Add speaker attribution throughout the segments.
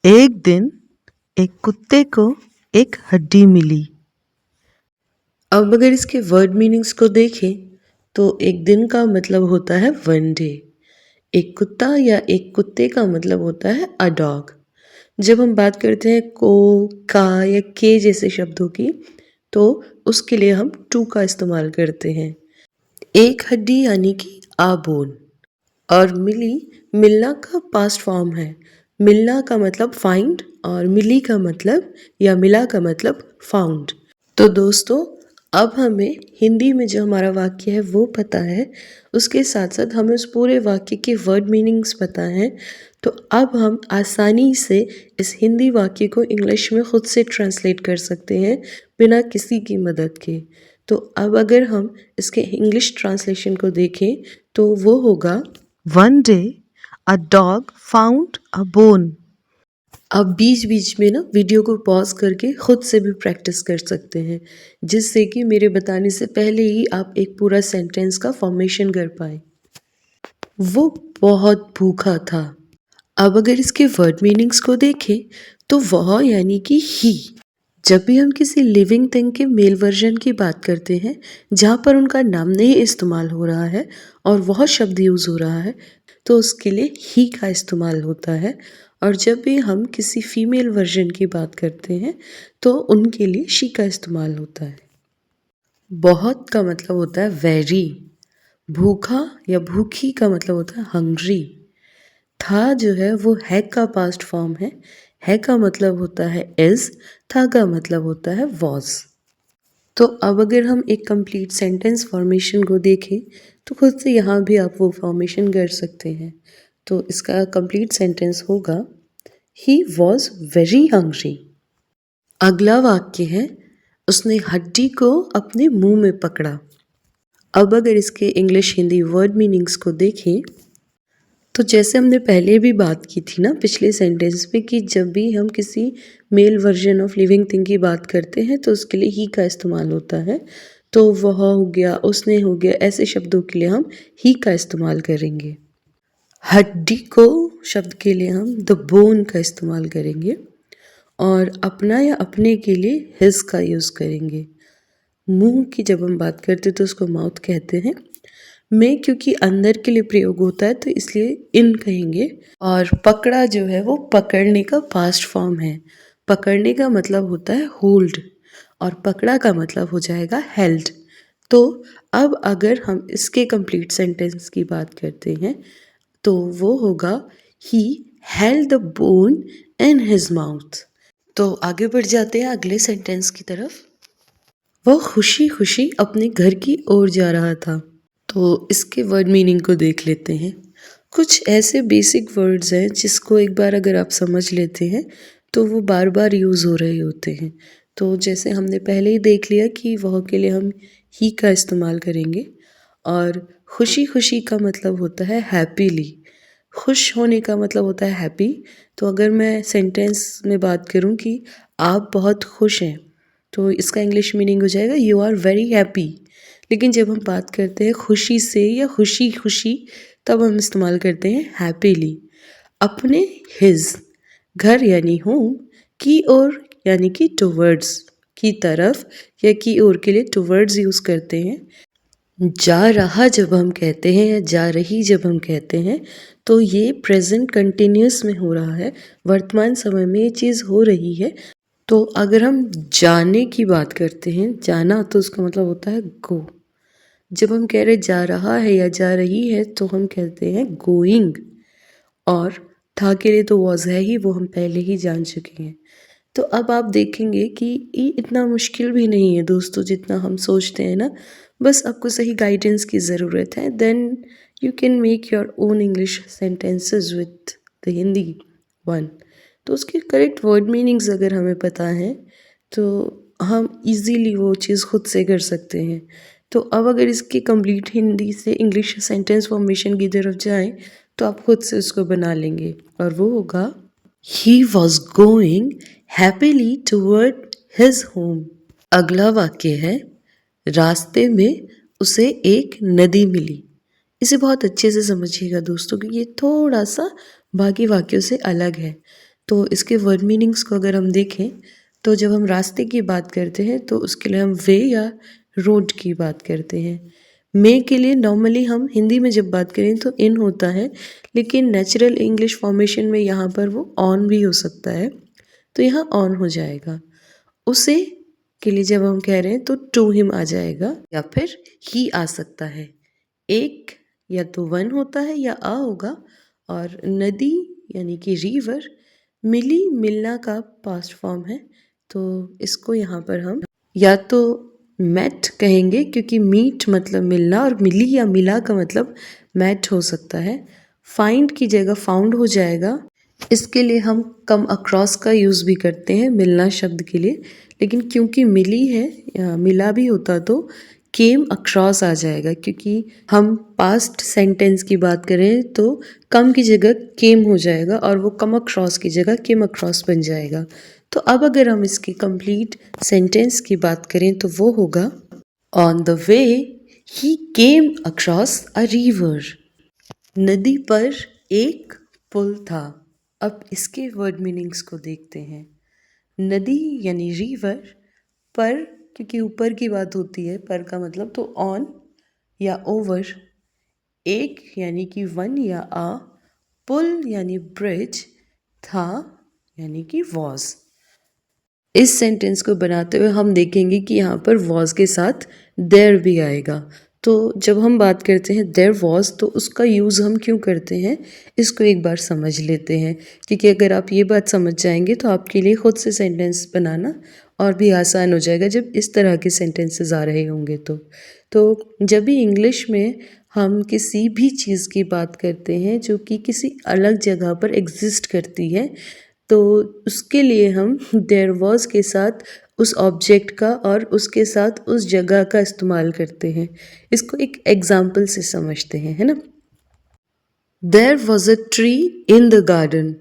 Speaker 1: एक दिन एक कुत्ते को एक हड्डी मिली। अब अगर इसके वर्ड मीनिंग्स को देखें तो एक दिन का मतलब होता है वन डे। एक कुत्ता या एक कुत्ते का मतलब होता है अ डॉग। जब हम बात करते हैं को, का या के जैसे शब्दों की तो उसके लिए हम टू का इस्तेमाल करते हैं। एक हड्डी यानी कि आ बोन। और मिली मिलना का पास्ट फॉर्म है। मिलना का मतलब फाइंड और मिली का मतलब या मिला का मतलब फाउंड। तो दोस्तों, अब हमें हिंदी में जो हमारा वाक्य है वो पता है, उसके साथ साथ हमें उस पूरे वाक्य के वर्ड मीनिंग्स पता हैं। तो अब हम आसानी से इस हिंदी वाक्य को इंग्लिश में खुद से ट्रांसलेट कर सकते हैं बिना किसी की मदद के। तो अब अगर हम इसके इंग्लिश ट्रांसलेशन को देखें तो वो होगा one day a dog found a bone. आप बीच बीच में ना वीडियो को पॉज करके खुद से भी प्रैक्टिस कर सकते हैं, जिससे कि मेरे बताने से पहले ही आप एक पूरा सेंटेंस का फॉर्मेशन कर पाए। वो बहुत भूखा था। अब अगर इसके वर्ड मीनिंग्स को देखें तो वह यानी कि ही। जब भी हम किसी लिविंग थिंग के मेल वर्जन की बात करते हैं जहाँ पर उनका नाम नहीं इस्तेमाल हो रहा है और वह शब्द यूज़ हो रहा है तो उसके लिए ही का इस्तेमाल होता है। और जब भी हम किसी फीमेल वर्जन की बात करते हैं तो उनके लिए शी का इस्तेमाल होता है। बहुत का मतलब होता है वेरी। भूखा या भूखी का मतलब होता है हंग्री। था जो है वो हैव का पास्ट फॉर्म है। है का मतलब होता है इज। था का मतलब होता है वॉज। तो अब अगर हम एक कंप्लीट सेंटेंस फॉर्मेशन को देखें तो खुद से यहाँ भी आप वो फॉर्मेशन कर सकते हैं। तो इसका कंप्लीट सेंटेंस होगा ही वॉज वेरी हंग्री। अगला वाक्य है उसने हड्डी को अपने मुंह में पकड़ा। अब अगर इसके इंग्लिश हिंदी वर्ड मीनिंग्स को देखें तो जैसे हमने पहले भी बात की थी ना पिछले सेंटेंस में कि जब भी हम किसी male version of living thing की बात करते हैं तो उसके लिए ही का इस्तेमाल होता है। तो वह हो गया, उसने हो गया, ऐसे शब्दों के लिए हम ही का इस्तेमाल करेंगे। हड्डी को शब्द के लिए हम द बोन का इस्तेमाल करेंगे और अपना या अपने के लिए हिज का यूज़ करेंगे। मुंह की जब हम बात करते हैं तो उसको माउथ कहते हैं। में क्योंकि अंदर के लिए प्रयोग होता है तो इसलिए इन कहेंगे। और पकड़ा जो है वो पकड़ने का पास्ट फॉर्म है। पकड़ने का मतलब होता है होल्ड और पकड़ा का मतलब हो जाएगा हेल्ड। तो अब अगर हम इसके कंप्लीट सेंटेंस की बात करते हैं तो वो होगा he held the bone in his mouth. तो आगे बढ़ जाते हैं अगले सेंटेंस की तरफ। वह खुशी खुशी अपने घर की ओर जा रहा था। तो इसके वर्ड मीनिंग को देख लेते हैं। कुछ ऐसे बेसिक वर्ड्स हैं जिसको एक बार अगर आप समझ लेते हैं तो वो बार बार यूज़ हो रहे होते हैं। तो जैसे हमने पहले ही देख लिया कि वह के लिए हम ही का इस्तेमाल करेंगे। और खुशी खुशी का मतलब होता है हैप्पीली। खुश होने का मतलब होता है हैप्पी। तो अगर मैं सेंटेंस में बात करूं कि आप बहुत खुश हैं तो इसका इंग्लिश मीनिंग हो जाएगा यू आर वेरी हैप्पी। लेकिन जब हम बात करते हैं खुशी से या खुशी खुशी तब हम इस्तेमाल करते हैं हैप्पीली। अपने हिज घर यानी होम की ओर यानी कि टुवर्ड्स की तरफ या की ओर के लिए टुवर्ड्स यूज़ करते हैं। जा रहा जब हम कहते हैं या जा रही जब हम कहते हैं तो ये प्रेजेंट कंटिन्यूस में हो रहा है, वर्तमान समय में ये चीज़ हो रही है। तो अगर हम जाने की बात करते हैं, जाना, तो उसका मतलब होता है गो। जब हम कह रहे जा रहा है या जा रही है तो हम कहते हैं गोइंग। और था के लिए तो वॉज है ही, वो हम पहले ही जान चुके हैं। तो अब आप देखेंगे कि ये इतना मुश्किल भी नहीं है दोस्तों जितना हम सोचते हैं ना। बस आपको सही गाइडेंस की ज़रूरत है, then you can make your own English sentences with the Hindi one. तो उसके करेक्ट वर्ड मीनिंग्स अगर हमें पता है तो हम इजीली वो चीज़ खुद से कर सकते हैं। तो अब अगर इसके कंप्लीट हिंदी से इंग्लिश सेंटेंस फॉर्मेशन की तरफ जाएं तो आप खुद से उसको बना लेंगे और वो होगा he was going happily toward his home. अगला वाक्य है रास्ते में उसे एक नदी मिली। इसे बहुत अच्छे से समझिएगा दोस्तों क्योंकि ये थोड़ा सा बाकी वाक्यों से अलग है। तो इसके वर्ड मीनिंग्स को अगर हम देखें तो जब हम रास्ते की बात करते हैं तो उसके लिए हम वे या रोड की बात करते हैं। मे के लिए नॉर्मली हम हिंदी में जब बात करें तो इन होता है, लेकिन नेचुरल इंग्लिश फॉर्मेशन में यहाँ पर वो ऑन भी हो सकता है, तो यहाँ ऑन हो जाएगा। उसे के लिए जब हम कह रहे हैं तो टू हिम आ जाएगा या फिर ही आ सकता है। एक या तो वन होता है या आ होगा, और नदी यानी कि रिवर, मिली मिलना का पास्ट फॉर्म है, तो इसको यहाँ पर हम या तो मेट कहेंगे क्योंकि मीट मतलब मिलना, और मिली या मिला का मतलब मैट हो सकता है। फाइंड की जगह फाउंड हो जाएगा। इसके लिए हम कम अक्रॉस का यूज़ भी करते हैं मिलना शब्द के लिए, लेकिन क्योंकि मिली है या मिला भी होता तो केम अक्रॉस आ जाएगा, क्योंकि हम पास्ट सेंटेंस की बात करें तो कम की जगह केम हो जाएगा और वो कम अक्रॉस की जगह केम अक्रॉस बन जाएगा। तो अब अगर हम इसकी कंप्लीट सेंटेंस की बात करें तो वो होगा on the way he came across a river. नदी पर एक पुल था। अब इसके वर्ड मीनिंग्स को देखते हैं। नदी यानी रिवर, पर क्योंकि ऊपर की बात होती है, पर का मतलब तो ऑन या ओवर, एक यानी कि वन या आ, पुल यानी ब्रिज, था यानी कि वॉज। इस सेंटेंस को बनाते हुए हम देखेंगे कि यहाँ पर वॉज के साथ देयर भी आएगा। तो जब हम बात करते हैं देयर वॉज, तो उसका यूज़ हम क्यों करते हैं इसको एक बार समझ लेते हैं, क्योंकि अगर आप ये बात समझ जाएंगे तो आपके लिए खुद से सेंटेंस बनाना और भी आसान हो जाएगा जब इस तरह के सेंटेंसेस आ रहे होंगे। तो जब भी इंग्लिश में हम किसी भी चीज़ की बात करते हैं जो कि किसी अलग जगह पर एग्जिस्ट करती है, तो उसके लिए हम देयर वॉज के साथ उस ऑब्जेक्ट का और उसके साथ उस जगह का इस्तेमाल करते हैं। इसको एक एग्जाम्पल से समझते हैं, है ना। There was a tree in the garden,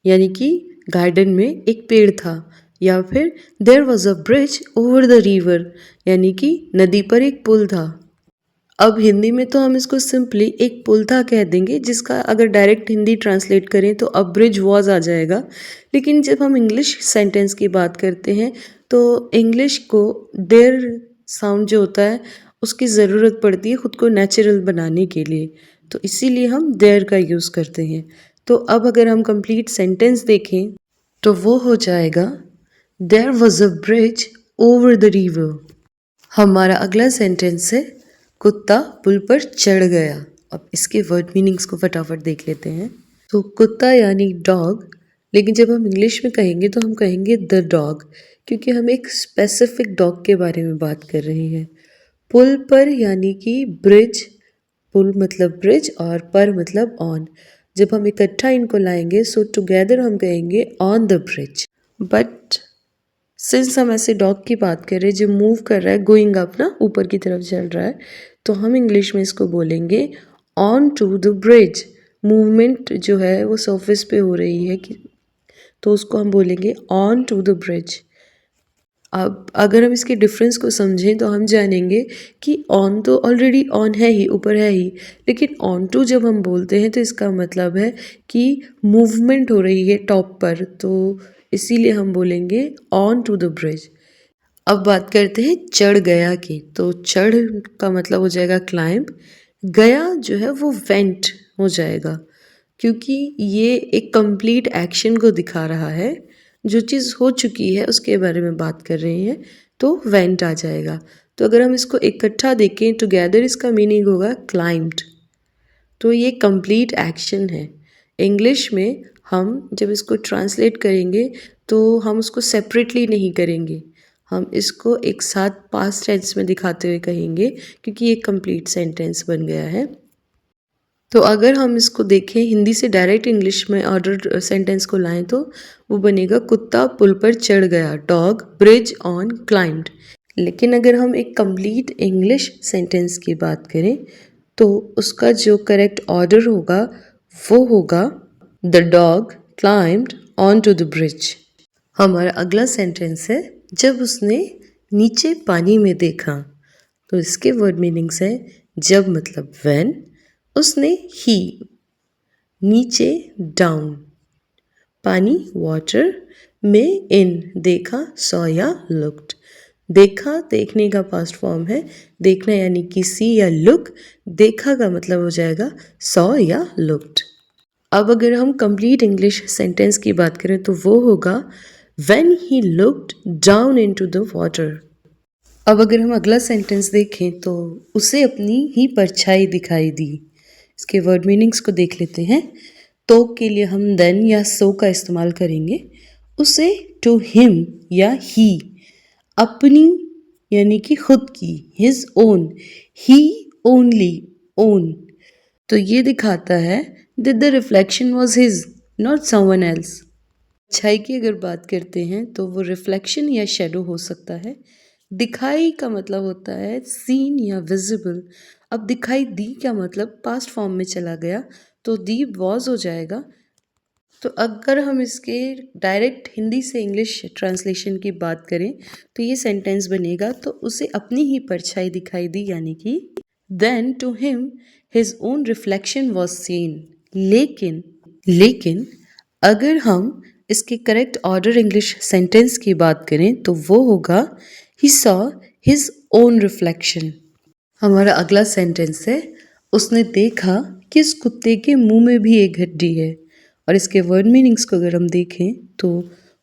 Speaker 1: यानी कि गार्डन में एक पेड़ था। या फिर there was a bridge over the river, यानी कि नदी पर एक पुल था। अब हिंदी में तो हम इसको सिंपली एक पुल था कह देंगे, जिसका अगर डायरेक्ट हिंदी ट्रांसलेट करें तो अब ब्रिज वॉज आ जाएगा। लेकिन जब हम इंग्लिश सेंटेंस की बात करते हैं तो इंग्लिश को देयर साउंड जो होता है उसकी ज़रूरत पड़ती है खुद को नेचुरल बनाने के लिए, तो इसीलिए हम देयर का यूज़ करते हैं। तो अब अगर हम कंप्लीट सेंटेंस देखें तो वो हो जाएगा there was a bridge over the river. हमारा अगला सेंटेंस है कुत्ता पुल पर चढ़ गया। अब इसके वर्ड मीनिंग्स को फटाफट देख लेते हैं। तो कुत्ता यानी डॉग, लेकिन जब हम इंग्लिश में कहेंगे तो हम कहेंगे द डॉग, क्योंकि हम एक स्पेसिफिक डॉग के बारे में बात कर रहे हैं। पुल पर यानी कि ब्रिज, पुल मतलब ब्रिज और पर मतलब ऑन। जब हम इकट्ठा इनको लाएंगे सो टुगेदर हम कहेंगे on the bridge. But since हम ऐसे डॉग की बात कर रहे हैं जो मूव कर रहा है, गोइंग अप ना, ऊपर की तरफ चल रहा है, तो हम इंग्लिश में इसको बोलेंगे on to the bridge. Movement जो है वो सरफेस पे हो रही है कि, तो उसको हम बोलेंगे ऑन टू द ब्रिज। अब अगर हम इसके डिफरेंस को समझें तो हम जानेंगे कि ऑन तो ऑलरेडी ऑन है ही, ऊपर है ही, लेकिन ऑन टू जब हम बोलते हैं तो इसका मतलब है कि मूवमेंट हो रही है टॉप पर, तो इसीलिए हम बोलेंगे ऑन टू द ब्रिज। अब बात करते हैं चढ़ गया की। तो चढ़ का मतलब हो जाएगा क्लाइंब, गया जो है वो वेंट हो जाएगा, क्योंकि ये एक कंप्लीट एक्शन को दिखा रहा है, जो चीज़ हो चुकी है उसके बारे में बात कर रहे हैं, तो वेंट आ जाएगा। तो अगर हम इसको इकट्ठा देखें टुगेदर, इसका मीनिंग होगा क्लाइंब्ड। तो ये कंप्लीट एक्शन है। इंग्लिश में हम जब इसको ट्रांसलेट करेंगे तो हम उसको सेपरेटली नहीं करेंगे, हम इसको एक साथ पास्ट टेंस में दिखाते हुए कहेंगे, क्योंकि ये कंप्लीट सेंटेंस बन गया है। तो अगर हम इसको देखें हिंदी से डायरेक्ट इंग्लिश में ऑर्डर सेंटेंस को लाएं तो वो बनेगा कुत्ता पुल पर चढ़ गया, डॉग ब्रिज ऑन क्लाइंब्ड। लेकिन अगर हम एक कंप्लीट इंग्लिश सेंटेंस की बात करें तो उसका जो करेक्ट ऑर्डर होगा वो होगा the dog climbed on to the bridge. हमारा अगला सेंटेंस है जब उसने नीचे पानी में देखा। तो इसके वर्ड मीनिंग्स है जब मतलब व्हेन, उसने ही, नीचे डाउन, पानी वाटर, में इन देखा सॉ या लुक्ड। देखा देखने का पास्ट फॉर्म है, देखना यानी कि सी या लुक, देखा का मतलब हो जाएगा सॉ या लुक्ड। अब अगर हम कंप्लीट इंग्लिश सेंटेंस की बात करें तो वो होगा when he looked down into the water. अब अगर हम अगला सेंटेंस देखें तो उसे अपनी ही परछाई दिखाई दी। इसके वर्ड मीनिंग्स को देख लेते हैं। तो के लिए हम देन या सो का इस्तेमाल करेंगे। उसे टू हिम या ही, अपनी यानी कि खुद की, हिज ओन, ही ओनली, ओन। तो ये दिखाता है that the reflection was his, not someone else। परछाई की अगर बात करते हैं तो वो रिफ्लेक्शन या शेडो हो सकता है। दिखाई का मतलब होता है सीन या विजिबल। अब दिखाई दी का मतलब पास्ट फॉर्म में चला गया तो दी वॉज हो जाएगा। तो अगर हम इसके डायरेक्ट हिंदी से इंग्लिश ट्रांसलेशन की बात करें तो ये सेंटेंस बनेगा तो उसे अपनी ही परछाई दिखाई दी, यानी कि then to him his own reflection was seen. लेकिन अगर हम इसके करेक्ट ऑर्डर इंग्लिश सेंटेंस की बात करें तो वो होगा he saw his own reflection. हमारा अगला सेंटेंस है उसने देखा कि इस कुत्ते के मुंह में भी एक हड्डी है। और इसके वर्ड मीनिंग्स को अगर हम देखें तो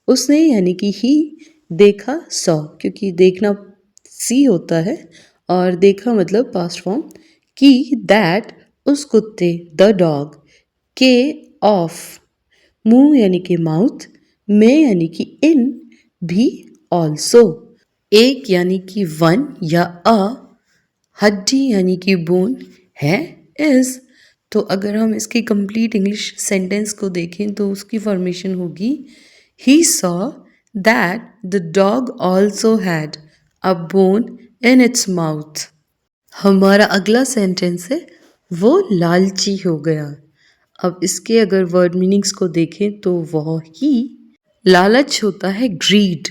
Speaker 1: उसने यानी कि ही देखा सॉ, क्योंकि देखना सी होता है और देखा मतलब पास्ट फॉर्म, कि दैट उस कुत्ते द डॉग के ऑफ, मुंह यानी कि माउथ, में यानी कि इन, भी ऑल्सो, एक यानी कि वन या अ, हड्डी यानी कि बोन, है इज। तो अगर हम इसकी कंप्लीट इंग्लिश सेंटेंस को देखें तो उसकी फॉर्मेशन होगी he saw that the dog also had a bone in its mouth. हमारा अगला सेंटेंस है वो लालची हो गया। अब इसके अगर वर्ड मीनिंग्स को देखें तो वह ही, लालच होता है ग्रीड,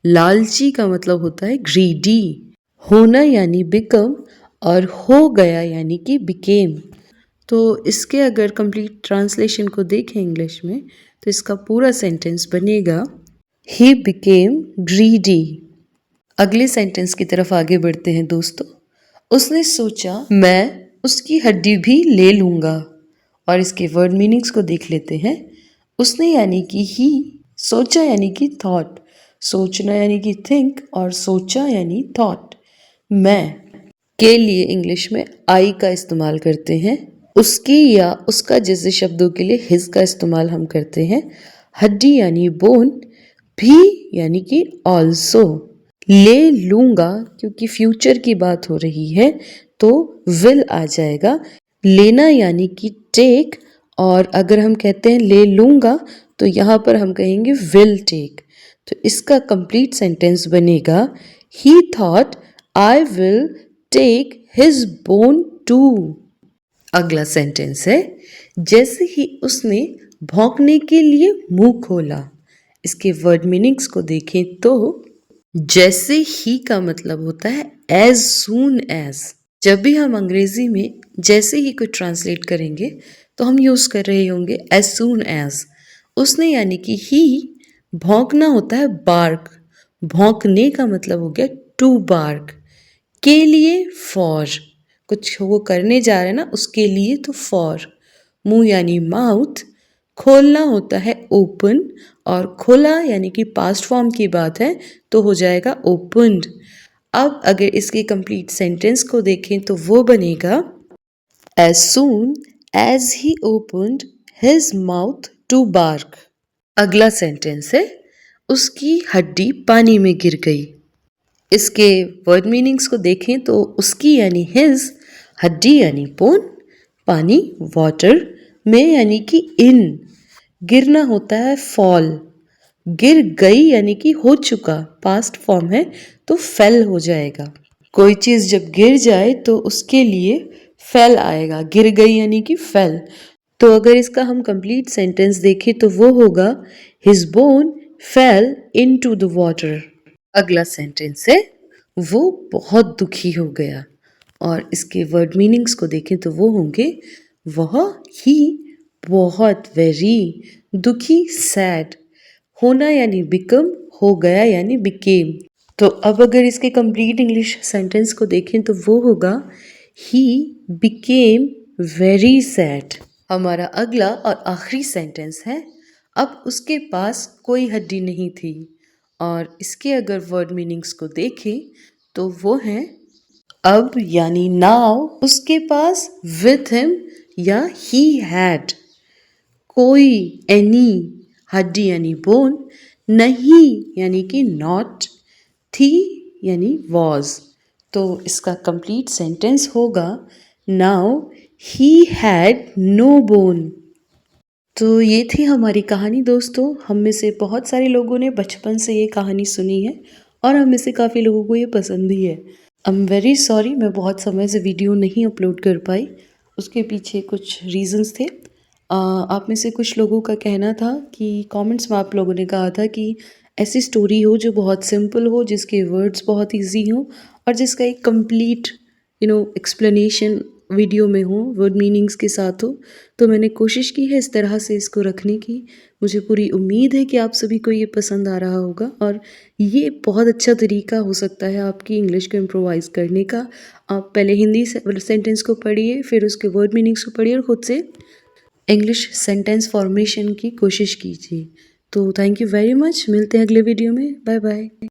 Speaker 1: लालची का मतलब होता है ग्रीडी, होना यानी बिकम, और हो गया यानी कि बिकेम। तो इसके अगर कंप्लीट ट्रांसलेशन को देखें इंग्लिश में तो इसका पूरा सेंटेंस बनेगा ही बिकेम ग्रीडी। अगले सेंटेंस की तरफ आगे बढ़ते हैं दोस्तों। उसने सोचा मैं उसकी हड्डी भी ले लूँगा। और इसके वर्ड मीनिंग्स को देख लेते हैं। उसने यानी कि ही, सोचा यानी कि थॉट, सोचना यानी कि थिंक, और सोचा यानी थॉट। मैं के लिए इंग्लिश में आई का इस्तेमाल करते हैं। उसकी या उसका जैसे शब्दों के लिए हिज का इस्तेमाल हम करते हैं। हड्डी यानी बोन, भी यानी कि ऑल्सो। ले लूँगा क्योंकि फ्यूचर की बात हो रही है तो विल आ जाएगा। लेना यानी कि टेक, और अगर हम कहते हैं ले लूँगा तो यहाँ पर हम कहेंगे विल टेक। तो इसका कंप्लीट सेंटेंस बनेगा he thought I will take his bone too. अगला सेंटेंस है जैसे ही उसने भौंकने के लिए मुंह खोला। इसके वर्ड मीनिंग्स को देखें तो जैसे ही का मतलब होता है एज सून एज। जब भी हम अंग्रेजी में जैसे ही को ट्रांसलेट करेंगे तो हम यूज कर रहे होंगे एज सून एज। उसने यानी कि ही, भौंकना होता है बार्क, भौंकने का मतलब हो गया टू बार्क। के लिए फॉर, कुछ वो करने जा रहे हैं ना उसके लिए तो फॉर। मुंह यानी माउथ, खोलना होता है ओपन, और खोला यानी कि पास्ट फॉर्म की बात है तो हो जाएगा ओपन्ड। अब अगर इसकी कंप्लीट सेंटेंस को देखें तो वो बनेगा as soon as he opened his mouth to bark. अगला सेंटेंस है उसकी हड्डी पानी में गिर गई। इसके वर्ड मीनिंग्स को देखें तो उसकी यानी हिज, हड्डी यानी बोन, पानी वाटर, में यानी कि इन, गिरना होता है फॉल, गिर गई यानी कि हो चुका, पास्ट फॉर्म है तो फेल हो जाएगा। कोई चीज़ जब गिर जाए तो उसके लिए फेल आएगा, गिर गई यानी कि फेल। तो अगर इसका हम कंप्लीट सेंटेंस देखें तो वो होगा his bone fail into the water. अगला सेंटेंस है वो बहुत दुखी हो गया। और इसके वर्ड मीनिंग्स को देखें तो वो होंगे वह ही बहुत, वेरी, दुखी, सैड, होना यानी बिकम, हो गया यानी बिकेम। तो अब अगर इसके कंप्लीट इंग्लिश सेंटेंस को देखें तो वो होगा ही बिकेम वेरी सैड। हमारा अगला और आखिरी सेंटेंस है अब उसके पास कोई हड्डी नहीं थी, और इसके अगर वर्ड मीनिंग्स को देखें तो वो है अब यानी नाउ उसके पास, विथ हिम या ही हैड, कोई एनी, हड्डी यानी बोन, नहीं यानी कि नॉट, थी यानी वॉज। तो इसका कंप्लीट सेंटेंस होगा now he had no bone. तो ये थी हमारी कहानी दोस्तों। हम में से बहुत सारे लोगों ने बचपन से ये कहानी सुनी है और हम में से काफ़ी लोगों को ये पसंद भी है। आई एम वेरी सॉरी, मैं बहुत समय से वीडियो नहीं अपलोड कर पाई, उसके पीछे कुछ रीजंस थे। आप में से कुछ लोगों का कहना था कि कमेंट्स में आप लोगों ने कहा था कि ऐसी स्टोरी हो जो बहुत सिंपल हो, जिसके वर्ड्स बहुत इजी हों और जिसका एक कंप्लीट एक्सप्लेनेशन वीडियो में हो, वर्ड मीनिंग्स के साथ हो। तो मैंने कोशिश की है इस तरह से इसको रखने की। मुझे पूरी उम्मीद है कि आप सभी को ये पसंद आ रहा होगा और ये बहुत अच्छा तरीका हो सकता है आपकी इंग्लिश को इम्प्रोवाइज़ करने का। आप पहले हिंदी सेंटेंस को पढ़िए, फिर उसके वर्ड मीनिंग्स को पढ़िए और ख़ुद से इंग्लिश सेंटेंस फॉर्मेशन की कोशिश कीजिए। तो थैंक यू वेरी मच, मिलते हैं अगले वीडियो में। Bye bye.